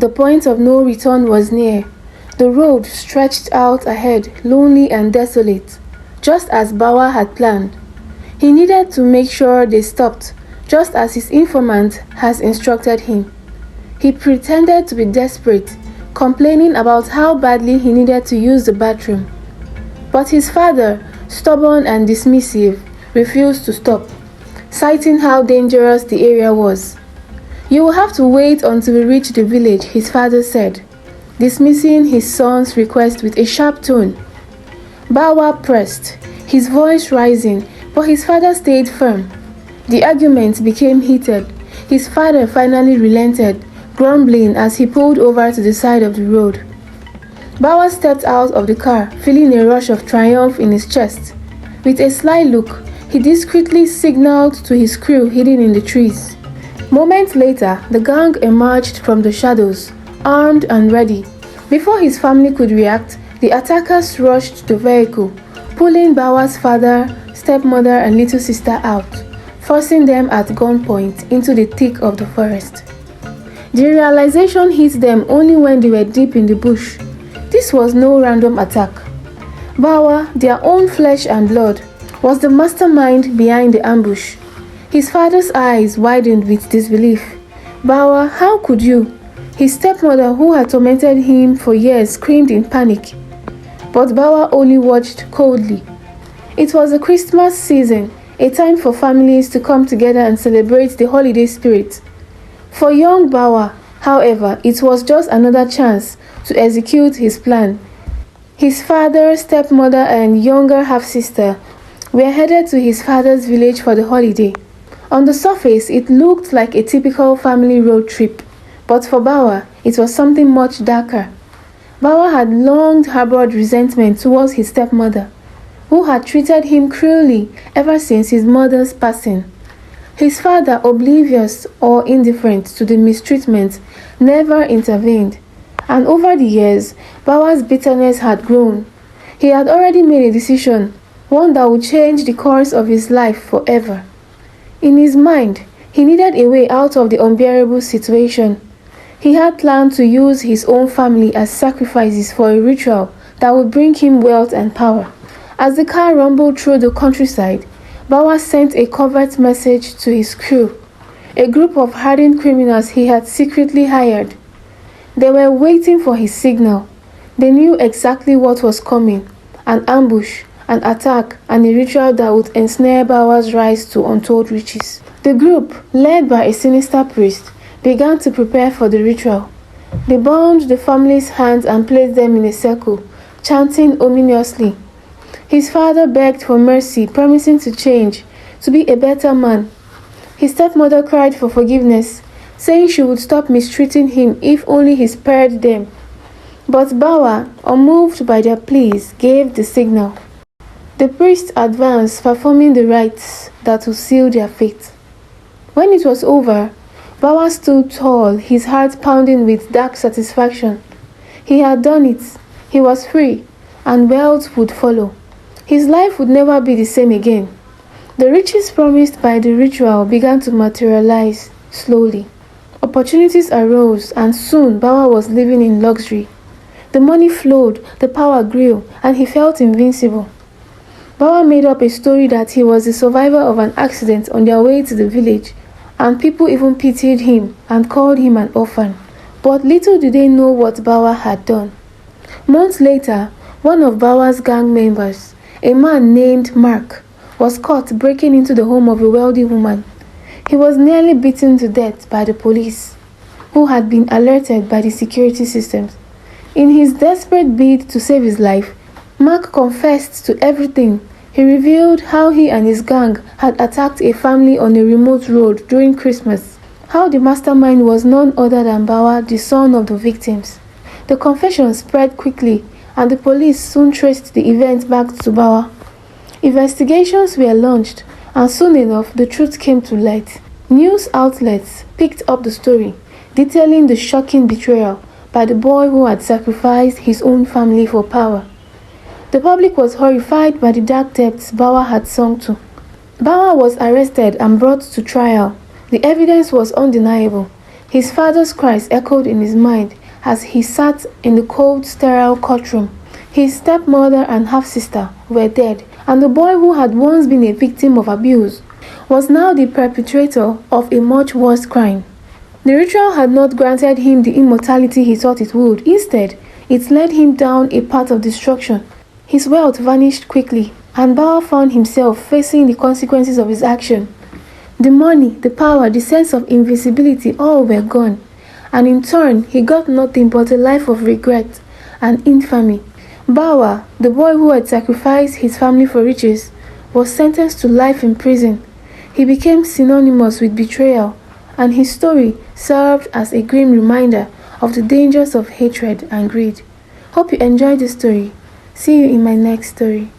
The point of no return was near. The road stretched out ahead, lonely and desolate, just as Bawa had planned. He needed to make sure they stopped, just as his informant has instructed him. He pretended to be desperate, complaining about how badly he needed to use the bathroom. But his father, stubborn and dismissive, refused to stop, citing how dangerous the area was. "You will have to wait until we reach the village," his father said, dismissing his son's request with a sharp tone. Bawa pressed, his voice rising, but his father stayed firm. The argument became heated. His father finally relented, grumbling as he pulled over to the side of the road. Bawa stepped out of the car, feeling a rush of triumph in his chest. With a sly look, he discreetly signaled to his crew hidden in the trees. Moments later, the gang emerged from the shadows, armed and ready. Before his family could react, the attackers rushed the vehicle, pulling Bawa's father, stepmother, and little sister out, forcing them at gunpoint into the thick of the forest. The realization hit them only when they were deep in the bush. This was no random attack. Bawa, their own flesh and blood, was the mastermind behind the ambush. His father's eyes widened with disbelief. "Bawa, how could you?" His stepmother, who had tormented him for years, screamed in panic. But Bawa only watched coldly. It was the Christmas season, a time for families to come together and celebrate the holiday spirit. For young Bawa, however, it was just another chance to execute his plan. His father, stepmother, and younger half-sister were headed to his father's village for the holiday. On the surface, it looked like a typical family road trip, but for Bawa, it was something much darker. Bawa had long harbored resentment towards his stepmother, who had treated him cruelly ever since his mother's passing. His father, oblivious or indifferent to the mistreatment, never intervened, and over the years, Bawa's bitterness had grown. He had already made a decision, one that would change the course of his life forever. In his mind, he needed a way out of the unbearable situation. He had planned to use his own family as sacrifices for a ritual that would bring him wealth and power. As the car rumbled through the countryside, Bawa sent a covert message to his crew, a group of hardened criminals he had secretly hired. They were waiting for his signal. They knew exactly what was coming: an ambush, an attack, and a ritual that would ensnare Bawa's rise to untold riches. The group, led by a sinister priest, began to prepare for the ritual. They bound the family's hands and placed them in a circle, chanting ominously. His father begged for mercy, promising to change, to be a better man. His stepmother cried for forgiveness, saying she would stop mistreating him if only he spared them. But Bawa, unmoved by their pleas, gave the signal. The priest advanced, performing the rites that would seal their fate. When it was over, Bawa stood tall, his heart pounding with dark satisfaction. He had done it. He was free, and wealth would follow. His life would never be the same again. The riches promised by the ritual began to materialize slowly. Opportunities arose, and soon Bawa was living in luxury. The money flowed, the power grew, and he felt invincible. Bawa made up a story that he was the survivor of an accident on their way to the village, and people even pitied him and called him an orphan. But little did they know what Bawa had done. Months later, one of Bawa's gang members, a man named Mark, was caught breaking into the home of a wealthy woman. He was nearly beaten to death by the police, who had been alerted by the security systems. In his desperate bid to save his life, Mark confessed to everything. He revealed how he and his gang had attacked a family on a remote road during Christmas, how the mastermind was none other than Bawa, the son of the victims. The confession spread quickly, and the police soon traced the event back to Bawa. Investigations were launched, and soon enough the truth came to light. News outlets picked up the story, detailing the shocking betrayal by the boy who had sacrificed his own family for power. The public was horrified by the dark depths Bawa had sunk to. Bawa was arrested and brought to trial. The evidence was undeniable. His father's cries echoed in his mind as he sat in the cold, sterile courtroom. His stepmother and half-sister were dead, and the boy who had once been a victim of abuse was now the perpetrator of a much worse crime. The ritual had not granted him the immortality he thought it would. Instead, it led him down a path of destruction. His wealth vanished quickly, and Bao found himself facing the consequences of his action. The money, the power, the sense of invisibility, all were gone, and in turn, he got nothing but a life of regret and infamy. Bawa, the boy who had sacrificed his family for riches, was sentenced to life in prison. He became synonymous with betrayal, and his story served as a grim reminder of the dangers of hatred and greed. Hope you enjoyed this story. See you in my next story.